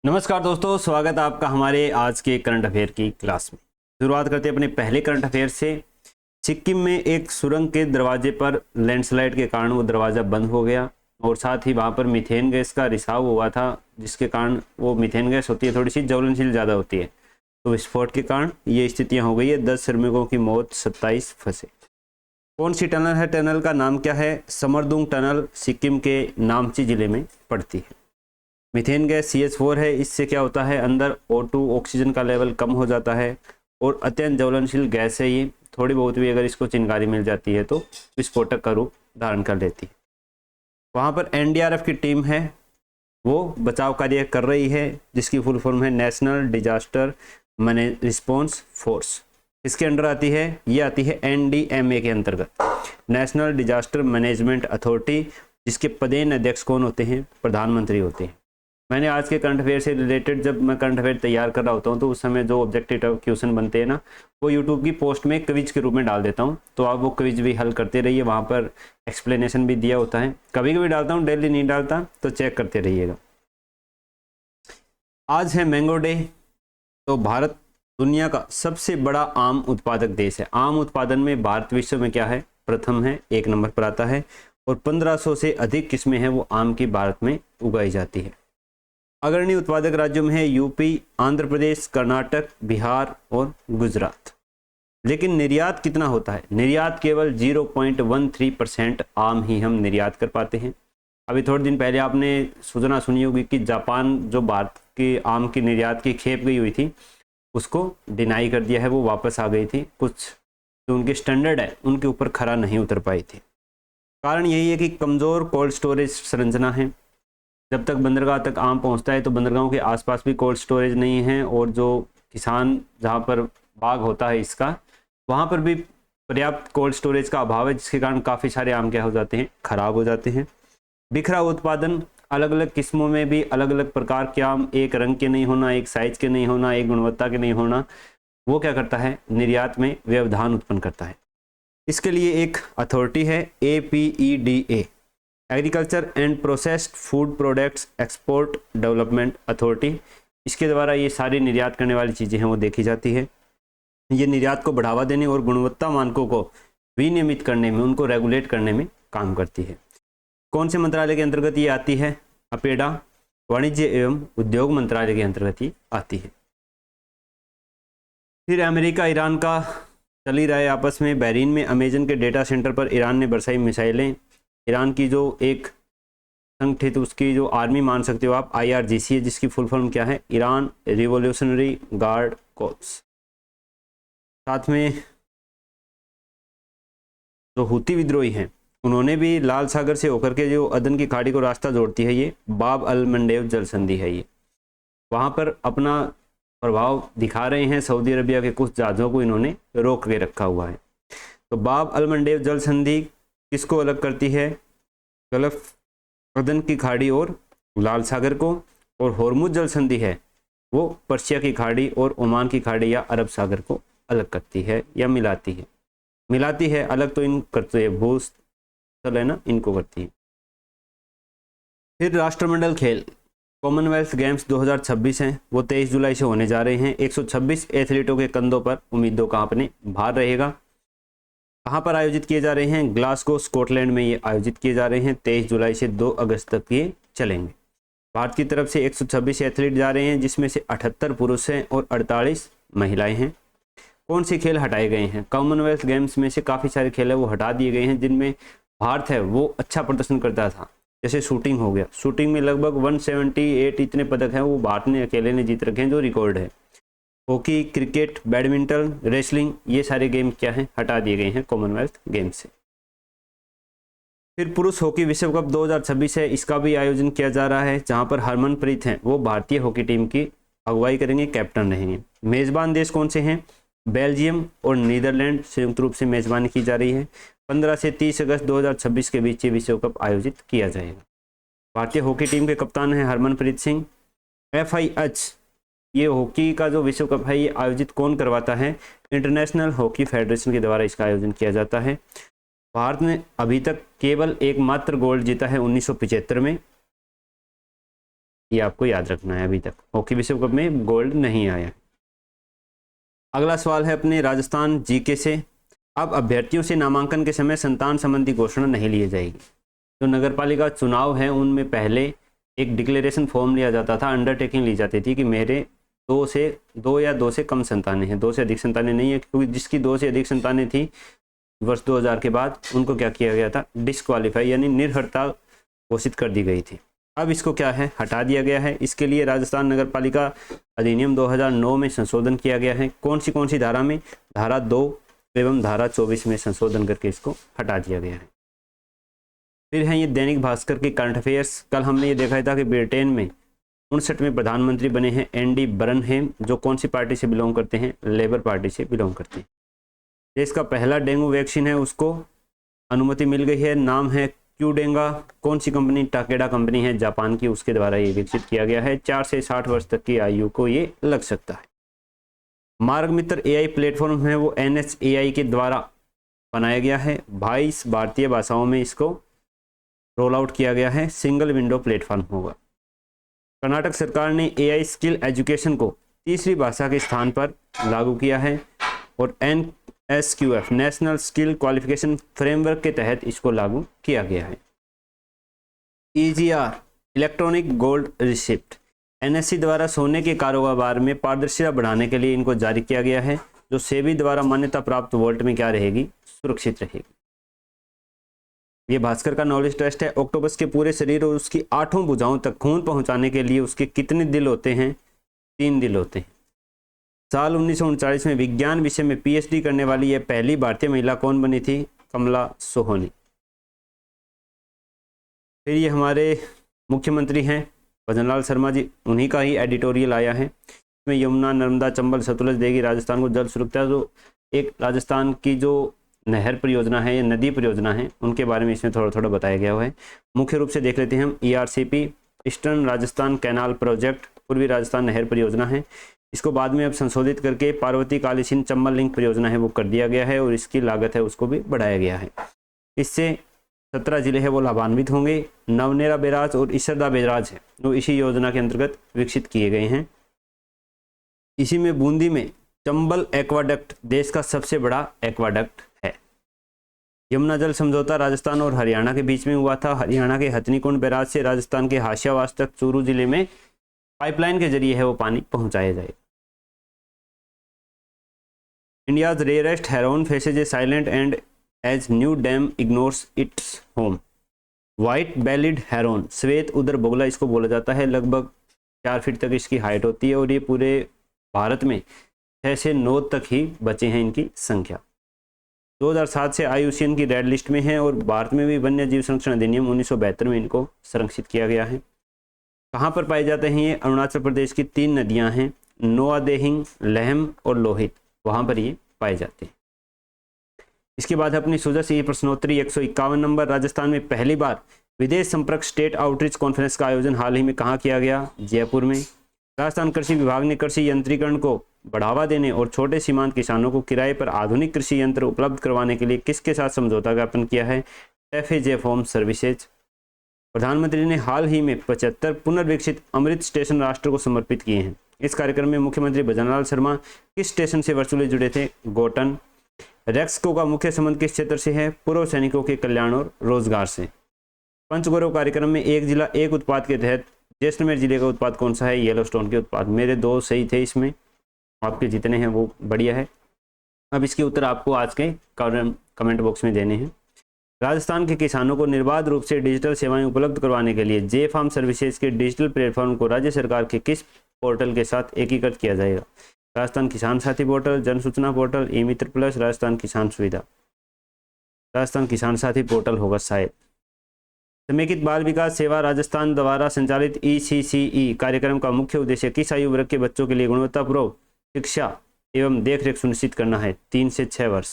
नमस्कार दोस्तों, स्वागत है आपका हमारे आज के करंट अफेयर की क्लास में। शुरुआत करते हैं अपने पहले करंट अफेयर से। सिक्किम में एक सुरंग के दरवाजे पर लैंडस्लाइड के कारण वो दरवाज़ा बंद हो गया और साथ ही वहाँ पर मीथेन गैस का रिसाव हुआ था, जिसके कारण वो मीथेन गैस होती है थोड़ी सी ज्वलनशील ज़्यादा होती है, तो विस्फोट के कारण ये स्थितियाँ हो गई है। 10 श्रमिकों की मौत, 27 फंसे। कौन सी टनल है? टनल का नाम क्या है? समरदुंग टनल सिक्किम के नामची जिले में पड़ती है। मीथेन गैस CH4 है। इससे क्या होता है, अंदर O2 ऑक्सीजन का लेवल कम हो जाता है और अत्यंत ज्वलनशील गैस है ये। थोड़ी बहुत भी अगर इसको चिंगारी मिल जाती है तो विस्फोटक का रूप धारण कर लेती है। वहाँ पर NDRF की टीम है, वो बचाव कार्य कर रही है, जिसकी फुल फॉर्म है नेशनल डिजास्टर रिस्पॉन्स फोर्स। इसके अंडर आती है, ये आती है NDMA के अंतर्गत, नेशनल डिजास्टर मैनेजमेंट अथॉरिटी, जिसके पदेन अध्यक्ष कौन होते हैं? प्रधानमंत्री होते हैं। मैंने आज के करंट अफेयर से रिलेटेड जब मैं करंट अफेयर तैयार कर रहा होता हूँ तो उस समय जो ऑब्जेक्टिव क्वेश्चन बनते हैं ना, वो यूट्यूब की पोस्ट में क्विज के रूप में डाल देता हूँ, तो आप वो क्विज भी हल करते रहिए। वहाँ पर एक्सप्लेनेशन भी दिया होता है, कभी कभी डालता हूँ, डेली नहीं डालता, तो चेक करते रहिएगा। आज है मैंगो डे। तो भारत दुनिया का सबसे बड़ा आम उत्पादक देश है। आम उत्पादन में भारत विश्व में क्या है? प्रथम है, 1 नंबर पर आता है। और 1500 से अधिक किस्में हैं वो आम की भारत में उगाई जाती है। अग्रणी उत्पादक राज्यों में है यूपी, आंध्र प्रदेश, कर्नाटक, बिहार और गुजरात। लेकिन निर्यात कितना होता है? निर्यात केवल 0.13% आम ही हम निर्यात कर पाते हैं। अभी थोड़े दिन पहले आपने सूचना सुनी होगी कि जापान जो भारत के आम की निर्यात की खेप गई हुई थी, उसको डिनाई कर दिया है, वो वापस आ गई थी। कुछ जो उनके स्टैंडर्ड है उनके ऊपर खरा नहीं उतर पाई थी। कारण यही है कि कमज़ोर कोल्ड स्टोरेज संरचना है। जब तक बंदरगाह तक आम पहुंचता है तो बंदरगाहों के आसपास भी कोल्ड स्टोरेज नहीं है, और जो किसान जहां पर बाग होता है इसका, वहां पर भी पर्याप्त कोल्ड स्टोरेज का अभाव है, जिसके कारण काफ़ी सारे आम क्या हो जाते हैं? खराब हो जाते हैं। बिखरा उत्पादन, अलग अलग किस्मों में भी अलग अलग प्रकार के आम, एक रंग के नहीं होना, एक साइज के नहीं होना, एक गुणवत्ता के नहीं होना, वो क्या करता है? निर्यात में व्यवधान उत्पन्न करता है। इसके लिए एक अथॉरिटी है, APEDA, agriculture and processed food products export development authority. इसके द्वारा ये सारी निर्यात करने वाली चीज़ें हैं वो देखी जाती है। ये निर्यात को बढ़ावा देने और गुणवत्ता मानकों को विनियमित करने में, उनको रेगुलेट करने में काम करती है। कौन से मंत्रालय के अंतर्गत ये आती है? अपेडा, वाणिज्य एवं उद्योग मंत्रालय के अंतर्गत ये आती है। फिर अमेरिका ईरान का चल ही रहा है आपस में। बहरीन में अमेजन के डेटा सेंटर पर ईरान ने बरसाई मिसाइलें। ईरान की जो एक संगठित उसकी जो आर्मी मान सकते हो आप, IRGC है, जिसकी फुल फॉर्म क्या है? Iran revolutionary guard corpse. साथ में जो हुती विद्रोही हैं, उन्होंने भी लाल सागर से होकर के जो अदन की खाड़ी को रास्ता जोड़ती है, ये बाब अल मंडेब जल संधि है, ये वहाँ पर अपना प्रभाव दिखा रहे हैं। सऊदी अरबिया के कुछ जहाज़ों को इन्होंने रोक के रखा हुआ है। तो बाब अल मंडेब जल संधि किसको अलग करती है? गल्फ अदन की खाड़ी और लाल सागर को। और होर्मुज जल संधि है, वो पर्शिया की खाड़ी और ओमान की खाड़ी या अरब सागर को अलग करती है या मिलाती है। मिलाती है, अलग तो इन करते हैं, भूस्थल है ना, इनको करती है। फिर राष्ट्रमंडल खेल कॉमनवेल्थ गेम्स 2026 हैं, वो 23 जुलाई से होने जा रहे हैं। 126 एथलीटों के कंधों पर उम्मीदों का अपने भार रहेगा। कहाँ पर आयोजित किए जा रहे हैं? ग्लासगो, स्कॉटलैंड में ये आयोजित किए जा रहे हैं। 23 जुलाई से 2 अगस्त तक ये चलेंगे। भारत की तरफ से 126 एथलीट जा रहे हैं, जिसमें से 78 पुरुष हैं और 48 महिलाएं हैं। कौन से खेल हटाए गए हैं? कॉमनवेल्थ गेम्स में से काफ़ी सारे खेल है वो हटा दिए गए हैं, जिनमें भारत है वो अच्छा प्रदर्शन करता था। जैसे शूटिंग हो गया, शूटिंग में लगभग 178 इतने पदक हैं वो भारत ने अकेले ने जीत रखे हैं, जो रिकॉर्ड है। हॉकी, क्रिकेट, बैडमिंटन, रेसलिंग, ये सारे गेम क्या हैं? हटा दिए गए हैं कॉमनवेल्थ गेम्स से। फिर पुरुष हॉकी विश्व कप 2026 है, इसका भी आयोजन किया जा रहा है, जहां पर हरमनप्रीत हैं वो भारतीय हॉकी टीम की अगुवाई करेंगे, कैप्टन रहेंगे। मेजबान देश कौन से हैं? बेल्जियम और नीदरलैंड संयुक्त रूप से मेजबानी की जा रही है। 15 से 30 अगस्त 2026 के बीच ये विश्व कप आयोजित किया जाएगा। भारतीय हॉकी टीम के कप्तान हैं हरमनप्रीत सिंह। FIH, ये हॉकी का जो विश्व कप है ये आयोजित कौन करवाता है? इंटरनेशनल हॉकी फेडरेशन के द्वारा इसका आयोजन किया जाता है। भारत ने अभी तक केवल एकमात्र गोल्ड जीता है 1975 में, ये आपको याद रखना है। अभी तक हॉकी विश्व कप में गोल्ड नहीं आया। अगला सवाल है अपने राजस्थान जीके से। अब अभ्यर्थियों से नामांकन के समय संतान संबंधी घोषणा नहीं ली जाएगी। जो नगर पालिका चुनाव है उनमें पहले एक डिक्लेरेशन फॉर्म लिया जाता था, अंडरटेकिंग ली जाती थी कि मेरे दो या दो से कम संतानें हैं, 2 से अधिक संतानें नहीं है, क्योंकि जिसकी 2 से अधिक संतानें थी वर्ष 2000 के बाद उनको क्या किया गया था, डिस्क्वालीफाई यानी निर्हरता घोषित कर दी गई थी। अब इसको क्या है, हटा दिया गया है। इसके लिए राजस्थान नगर पालिका अधिनियम 2009 में संशोधन किया गया है। कौन सी धारा में, धारा 2 एवं धारा 24 में संशोधन करके इसको हटा दिया गया है। फिर है ये दैनिक भास्कर के करंट अफेयर्स। कल हमने ये देखा था कि ब्रिटेन में 59वें प्रधानमंत्री बने हैं एंडी बर्नहेम, जो कौन सी पार्टी से बिलोंग करते हैं, लेबर पार्टी से बिलोंग करते हैं। देश का पहला डेंगू वैक्सीन है, उसको अनुमति मिल गई है, नाम है क्यूडेंगा। कौन सी कंपनी, टाकेडा कंपनी है जापान की, उसके द्वारा ये विकसित किया गया है। 4 से 60 वर्ष तक की आयु को ये लग सकता है। मार्ग मित्र एआई प्लेटफॉर्म है वो NHAI के द्वारा बनाया गया है। 22 भारतीय भाषाओं में इसको रोल आउट किया गया है, सिंगल विंडो प्लेटफॉर्म होगा। कर्नाटक सरकार ने AI स्किल एजुकेशन को तीसरी भाषा के स्थान पर लागू किया है और NSQF national skill qualification framework के तहत इसको लागू किया गया है। EGR electronic gold receipt NSE द्वारा सोने के कारोबार में पारदर्शिता बढ़ाने के लिए इनको जारी किया गया है, जो सेबी द्वारा मान्यता प्राप्त वॉल्ट में क्या रहेगी, सुरक्षित रहेगी। ये भास्कर का नॉलेज टेस्ट है। ऑक्टोपस के पूरे शरीर और उसकी 8 भुजाओं तक खून पहुंचाने के लिए उसके कितने दिल होते हैं, 3 दिल होते हैं। साल 1939 में विज्ञान विषय में PhD करने वाली यह पहली भारतीय महिला कौन बनी थी, कमला सोहोनी। फिर ये हमारे मुख्यमंत्री हैं भजनलाल शर्मा जी, उन्हीं का ही एडिटोरियल आया है। इसमें यमुना, नर्मदा, चंबल, सतलुज देगी राजस्थान को जल सुरक्षा। जो एक राजस्थान की जो नहर परियोजना है या नदी परियोजना है उनके बारे में इसमें थोड़ा थोड़ा बताया गया हुआ है। मुख्य रूप से देख लेते हैं हम। ERCP eastern Rajasthan canal project, पूर्वी राजस्थान नहर परियोजना है। इसको बाद में अब संशोधित करके पार्वती कालीसिंध चंबल लिंक परियोजना है वो कर दिया गया है और इसकी लागत है उसको भी बढ़ाया गया है। इससे 17 जिले हैं वो लाभान्वित होंगे। नवनेरा बैराज और इसरदा बैराज है वो इसी योजना के अंतर्गत विकसित किए गए हैं। इसी में बूंदी में चंबल एक्वाडक्ट देश का सबसे बड़ा एक्वाडक्ट है। यमुना जल समझौता राजस्थान और हरियाणा के बीच में हुआ था। हरियाणा के हथनीकुंड बैराज से राजस्थान के हाशियावास तक चूरू जिले में पाइपलाइन के जरिए है वो पानी पहुंचाया जाएगा। India's rarest heron faces a silent end as new dam ignores its home. White bellied heron, श्वेत उदर बोगला इसको बोला जाता है। लगभग 4 फीट तक इसकी हाइट होती है और ये पूरे भारत में 6 से 9 तक ही बचे हैं इनकी संख्या। 2007 से IUCN की रेड लिस्ट में है और भारत में भी वन्य जीव संरक्षण अधिनियम 1972 में इनको संरक्षित किया गया है। कहाँ पर पाए जाते हैं ये, अरुणाचल प्रदेश की 3 नदियाँ हैं, नोआदेहिंग, लहम और लोहित, वहाँ पर ये पाए जाते हैं। इसके बाद अपनी सुझा से ये प्रश्नोत्तरी 151 नंबर। राजस्थान में पहली बार विदेश संपर्क स्टेट आउटरीच कॉन्फ्रेंस का आयोजन हाल ही में कहाँ किया गया, जयपुर में। राजस्थान कृषि विभाग ने कृषि यंत्रीकरण को बढ़ावा देने और छोटे सीमांत किसानों को किराए पर आधुनिक कृषि यंत्र उपलब्ध करवाने के लिए किसके साथ समझौता ज्ञापन किया है, FAJ होम सर्विसेज। प्रधानमंत्री ने हाल ही में 75 पुनर्विकसित अमृत स्टेशन राष्ट्र को समर्पित किए हैं। इस कार्यक्रम में मुख्यमंत्री भजनलाल शर्मा किस स्टेशन से वर्चुअली जुड़े थे, गोटन। रेक्सको का मुख्य संबंध किस क्षेत्र से है, पूर्व सैनिकों के कल्याण और रोजगार से। पंचगौरव कार्यक्रम में एक जिला एक उत्पाद के तहत जैसलमेर जिले का उत्पाद कौन सा है, येलोस्टोन के उत्पाद। मेरे 2 सही थे, इसमें आपके जितने हैं वो बढ़िया है। अब इसके उत्तर आपको आज के कमेंट बॉक्स में देने हैं। राजस्थान के किसानों को निर्बाध रूप से डिजिटल सेवाएं उपलब्ध करवाने के लिए जे फार्म सर्विसेज के डिजिटल प्लेटफॉर्म को राज्य सरकार के किस पोर्टल के साथ एकीकृत किया जाएगा, राजस्थान किसान साथी पोर्टल, जन सूचना पोर्टल, ई मित्र प्लस, राजस्थान किसान सुविधा। राजस्थान किसान साथी पोर्टल होगा शायद। समेकित बाल विकास सेवा राजस्थान द्वारा संचालित ECCE कार्यक्रम का मुख्य उद्देश्य किस आयु वर्ग के बच्चों के लिए गुणवत्तापूर्ण शिक्षा एवं देखरेख सुनिश्चित करना है, 3 से 6 वर्ष।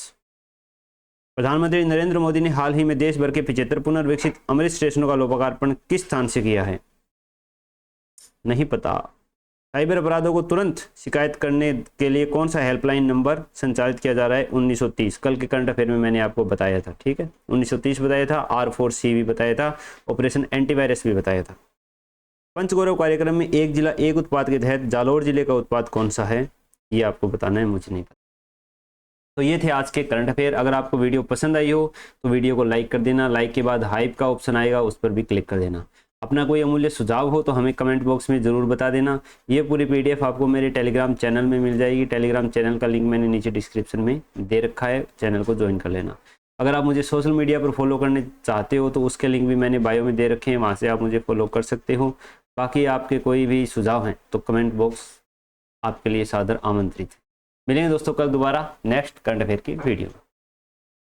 प्रधानमंत्री नरेंद्र मोदी ने हाल ही में देश भर के 75 पुनर्विकसित अमृत स्टेशनों का लोकार्पण किस स्थान से किया है, नहीं पता। साइबर अपराधों को तुरंत शिकायत करने के लिए कौन सा हेल्पलाइन नंबर संचालित किया जा रहा है, 1930। कल के करंट अफेयर में मैंने आपको बताया था, ठीक है, 1930 बताया था, R4C भी बताया था, ऑपरेशन एंटीवायरस भी बताया था। पंचगौरव कार्यक्रम में एक जिला एक उत्पाद के तहत जालोर जिले का उत्पाद कौन सा है, ये आपको बताना है, मुझे नहीं पता। तो ये थे आज के करंट अफेयर। अगर आपको वीडियो पसंद आई हो तो वीडियो को लाइक कर देना, लाइक के बाद हाइप का ऑप्शन आएगा उस पर भी क्लिक कर देना। अपना कोई अमूल्य सुझाव हो तो हमें कमेंट बॉक्स में ज़रूर बता देना। ये पूरी PDF आपको मेरे टेलीग्राम चैनल में मिल जाएगी। टेलीग्राम चैनल का लिंक मैंने नीचे डिस्क्रिप्शन में दे रखा है, चैनल को ज्वाइन कर लेना। अगर आप मुझे सोशल मीडिया पर फॉलो करने चाहते हो तो उसके लिंक भी मैंने बायो में दे रखे हैं, वहाँ से आप मुझे फॉलो कर सकते हो। बाकी आपके कोई भी सुझाव हैं तो कमेंट बॉक्स आपके लिए सादर आमंत्रित है। मिलेंगे दोस्तों कल दोबारा नेक्स्ट करंट अफेयर की वीडियो में।